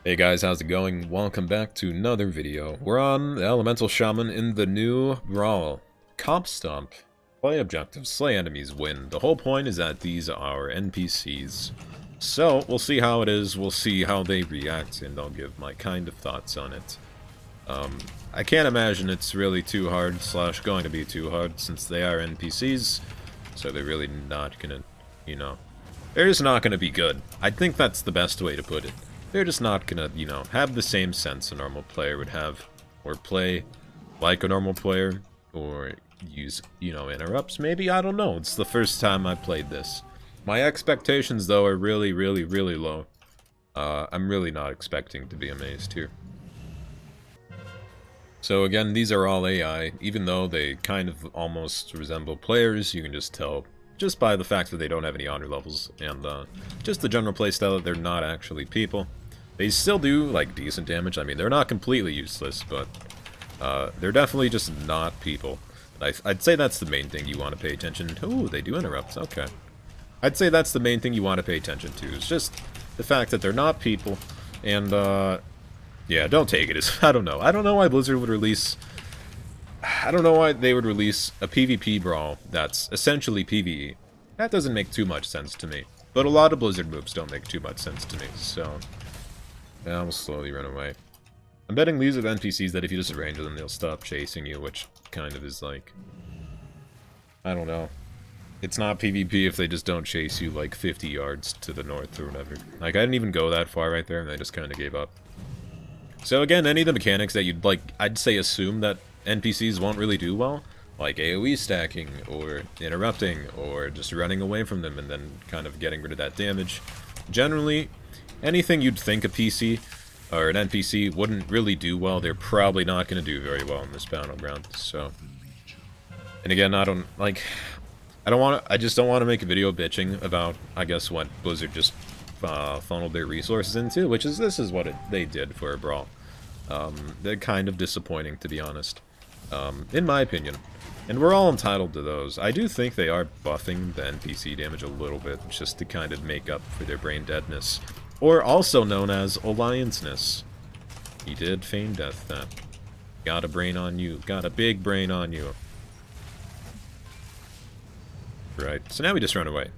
Hey guys, how's it going? Welcome back to another video. We're on the Elemental Shaman in the new Brawl. Cop Stomp. Play objectives, slay enemies, win. The whole point is that these are NPCs. So, we'll see how it is, we'll see how they react, and I'll give my kind of thoughts on it. I can't imagine it's really too hard, slash going to be too hard, since they are NPCs. So they're really not gonna, they're just not gonna be good. I think that's the best way to put it. They're just not gonna, have the same sense a normal player would have, or play like a normal player, or use, interrupts, maybe? I don't know. It's the first time I played this. My expectations, though, are really, really, really low. I'm really not expecting to be amazed here. So again, these are all AI, even though they kind of almost resemble players, you can just tell just by the fact that they don't have any honor levels, and just the general playstyle that they're not actually people. They still do, like, decent damage. I mean, they're not completely useless, but they're definitely just not people. I'd say that's the main thing you want to pay attention to. Ooh, they do interrupt, okay. I'd say that's the main thing you want to pay attention to, is just the fact that they're not people, and, yeah, don't take it as, I don't know. I don't know why Blizzard would release, I don't know why they would release a PvP Brawl that's essentially PvE. That doesn't make too much sense to me. But a lot of Blizzard moves don't make too much sense to me, so yeah, I'll slowly run away. I'm betting these are the NPCs that if you just range them, they'll stop chasing you, which kind of is like, I don't know. It's not PvP if they just don't chase you like 50 yards to the north or whatever. Like, I didn't even go that far right there, and I just kind of gave up. So again, any of the mechanics that you'd, like, I'd say assume that NPCs won't really do well, like AoE stacking, or interrupting, or just running away from them and then kind of getting rid of that damage. Generally, anything you'd think a PC or an NPC wouldn't really do well, they're probably not going to do very well in this battleground, so. And again, I just don't want to make a video bitching about, I guess, what Blizzard just funneled their resources into, which is, this is what they did for a Brawl. They're kind of disappointing, to be honest, in my opinion. And we're all entitled to those. I do think they are buffing the NPC damage a little bit, just to kind of make up for their brain deadness. Or also known as allianceness. He did feign death then. Got a brain on you. Got a big brain on you. Right, so now we just run away.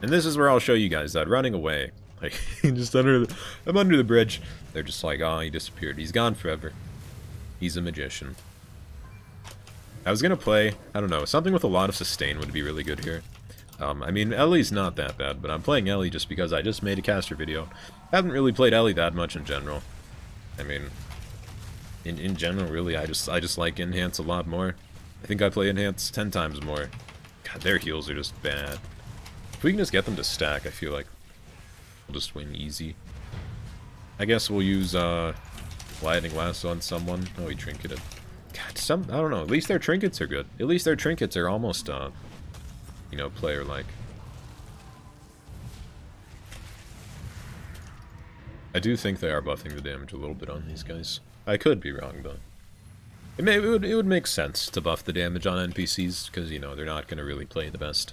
And this is where I'll show you guys that running away, like, just I'm under the bridge. They're just like, oh, he disappeared. He's gone forever. He's a magician. I was gonna play, I don't know, something with a lot of sustain would be really good here. I mean, Ellie's not that bad, but I'm playing Ellie just because I just made a caster video. I haven't really played Ellie that much in general. I mean, in general, really, I just like Enhance a lot more. I think I play Enhance 10 times more. God, their heals are just bad. If we can just get them to stack, I feel like we'll just win easy. I guess we'll use Lightning Lasso on someone. Oh, he trinketed. God, I don't know. At least their trinkets are good. At least their trinkets are almost, player-like. I do think they are buffing the damage a little bit on these guys. I could be wrong, though. It would make sense to buff the damage on NPCs, because, they're not going to really play the best.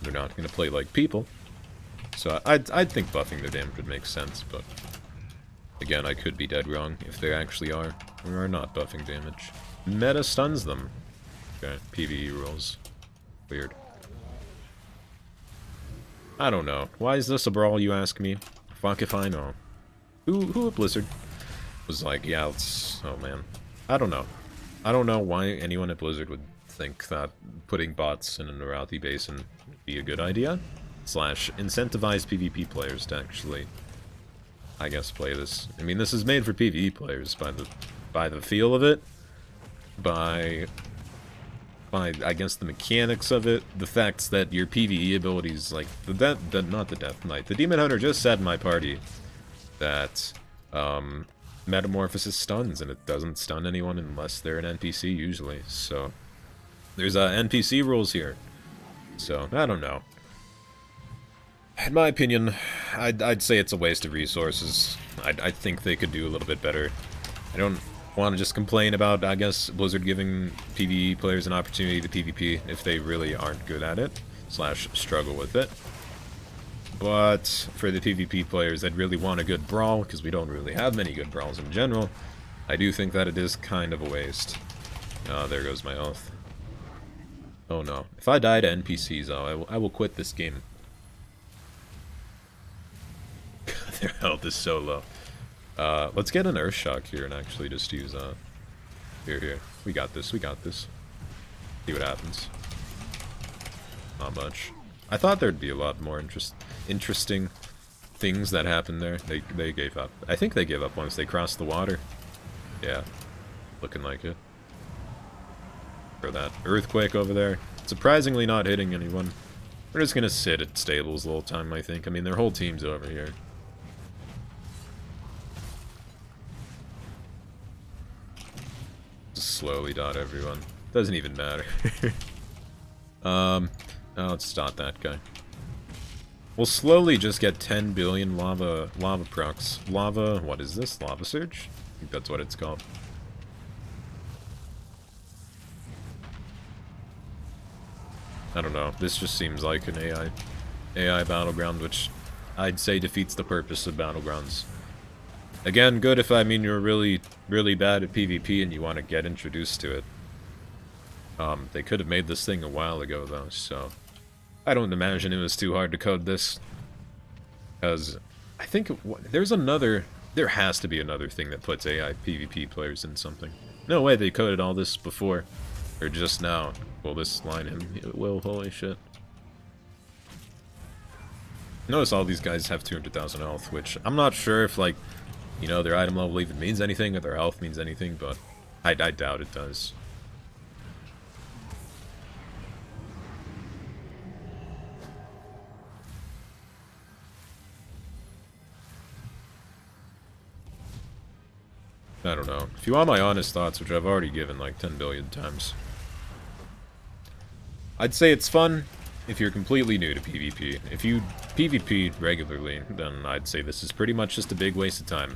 They're not going to play like people. So I'd think buffing their damage would make sense, but again, I could be dead wrong if they actually are or are not buffing damage. Meta stuns them. Okay, PvE rules. Weird. I don't know. Why is this a Brawl, you ask me? Fuck if I know. Who at Blizzard was like, yeah, let's... Oh, man. I don't know. I don't know why anyone at Blizzard would think that putting bots in a Nerathy basin would be a good idea. Slash, incentivize PvP players to actually, I guess, play this. I mean, this is made for PvE players by the feel of it, by I guess the mechanics of it, the fact that your PvE abilities, like not the Death Knight, the Demon Hunter just said in my party that Metamorphosis stuns, and it doesn't stun anyone unless they're an NPC usually. So there's NPC rules here. So I don't know. In my opinion, I'd say it's a waste of resources. I think they could do a little bit better. I don't want to just complain about, I guess, Blizzard giving PvE players an opportunity to PvP if they really aren't good at it, slash struggle with it. But for the PvP players that really want a good Brawl, because we don't really have many good Brawls in general, I do think that it is kind of a waste. There goes my health. Oh no. If I die to NPCs, I will quit this game. Their health is so low. Let's get an Earthshock here and actually just use, here. We got this, we got this. See what happens. Not much. I thought there'd be a lot more interesting things that happened there. They gave up. I think they gave up once they crossed the water. Yeah. Looking like it. For that earthquake over there. Surprisingly not hitting anyone. We're just gonna sit at stables the whole time, I think. I mean, their whole team's over here. Just slowly dot everyone. Doesn't even matter. Now let's dot that guy. We'll slowly just get 10 billion lava procs. What is this? Lava Surge? I think that's what it's called. I don't know. This just seems like an AI battleground, which I'd say defeats the purpose of battlegrounds. Again, good if you're really bad at PvP and you want to get introduced to it. They could have made this thing a while ago though, so I don't imagine it was too hard to code this. Because I think there has to be another thing that puts AI PvP players in something. No way they coded all this before. Or just now. Will this line him? It will, holy shit. Notice all these guys have 200,000 health, which I'm not sure if, like, you know, their item level even means anything, or their health means anything, but I doubt it does. I don't know. If you want my honest thoughts, which I've already given like 10 billion times, I'd say it's fun if you're completely new to PvP. If you PvP regularly, then I'd say this is pretty much just a big waste of time.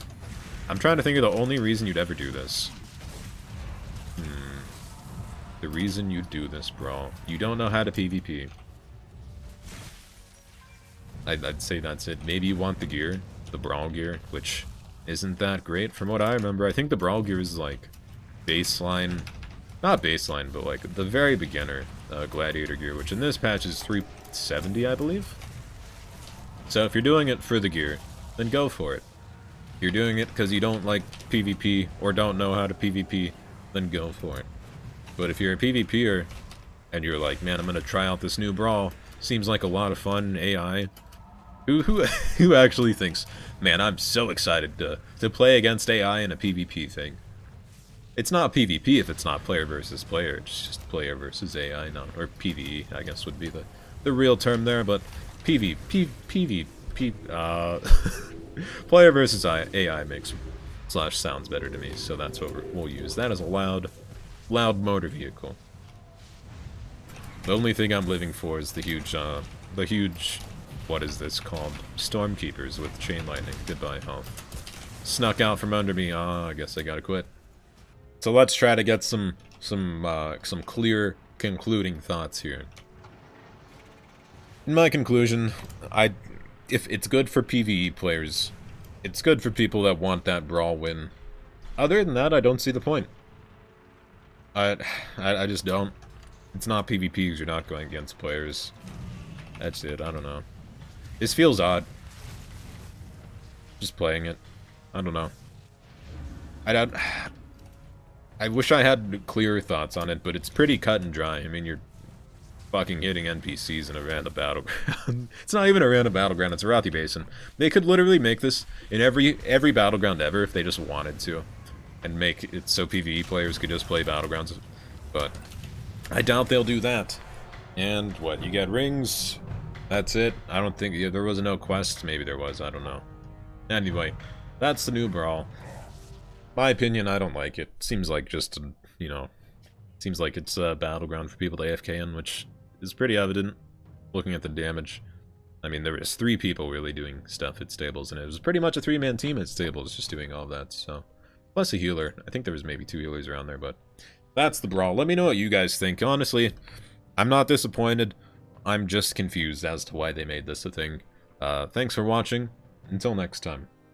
I'm trying to think of the only reason you'd ever do this. The reason you do this, Brawl. You don't know how to PvP. I'd say that's it. Maybe you want the gear, the Brawl gear, which isn't that great. From what I remember, I think the Brawl gear is like baseline, not baseline, but like the very beginner Gladiator gear, which in this patch is 370, I believe. So if you're doing it for the gear, then go for it. If you're doing it because you don't like PvP or don't know how to PvP, then go for it. But if you're a PvPer and you're like, man, I'm gonna try out this new Brawl, seems like a lot of fun, AI. Who actually thinks, man, I'm so excited to play against AI in a PvP thing? It's not PvP if it's not player versus player. It's just player versus AI, not, or PvE, I guess would be the real term there. But PvP, player versus AI makes / sounds better to me, so that's what we'll use. That is a loud motor vehicle. The only thing I'm living for is the huge, what is this called? Stormkeepers with chain lightning. Goodbye, health. Snuck out from under me. I guess I gotta quit. So let's try to get some clear concluding thoughts here. In my conclusion, if it's good for PvE players, it's good for people that want that Brawl win. Other than that, I don't see the point. I just don't. It's not PvP because you're not going against players. That's it. I don't know. This feels odd. Just playing it. I don't know. I wish I had clearer thoughts on it, but it's pretty cut and dry. I mean, you're fucking hitting NPCs in a random battleground. It's not even a random battleground, it's a Rothi Basin. They could literally make this in every battleground ever if they just wanted to. And make it so PvE players could just play battlegrounds. But I doubt they'll do that. And what, you get rings? That's it. I don't think there was no quest. Maybe there was, I don't know. Anyway, that's the new Brawl. My opinion, I don't like it. Seems like just, you know, seems like it's a battleground for people to AFK in, which is pretty evident looking at the damage. I mean, there was 3 people really doing stuff at stables, and it was pretty much a 3-man team at stables just doing all that, so. Plus a healer. I think there was maybe 2 healers around there, but that's the Brawl. Let me know what you guys think. Honestly, I'm not disappointed. I'm just confused as to why they made this a thing. Thanks for watching. Until next time.